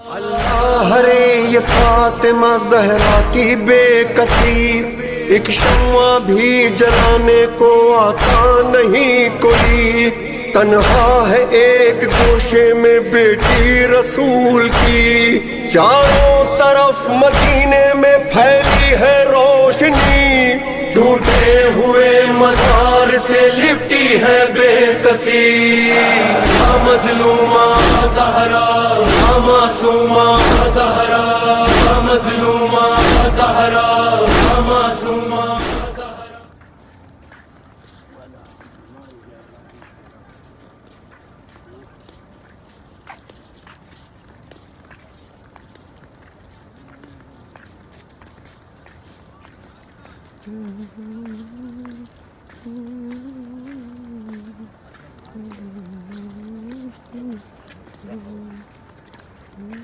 अल्लाह रे ये फातिमा जहरा की बेकसी, एक शम्मा भी जलाने को आता नहीं कोई। तन्हा है एक गोशे में बेटी रसूल की, चारों तरफ मदीने में फैली है रोशनी। टूटे हुए मजार से लिपटी है बेकसी, या मजलूमा ज़हरा, या मासूमा ज़हरा, या मजलूमा ज़हरा, या मासूमा।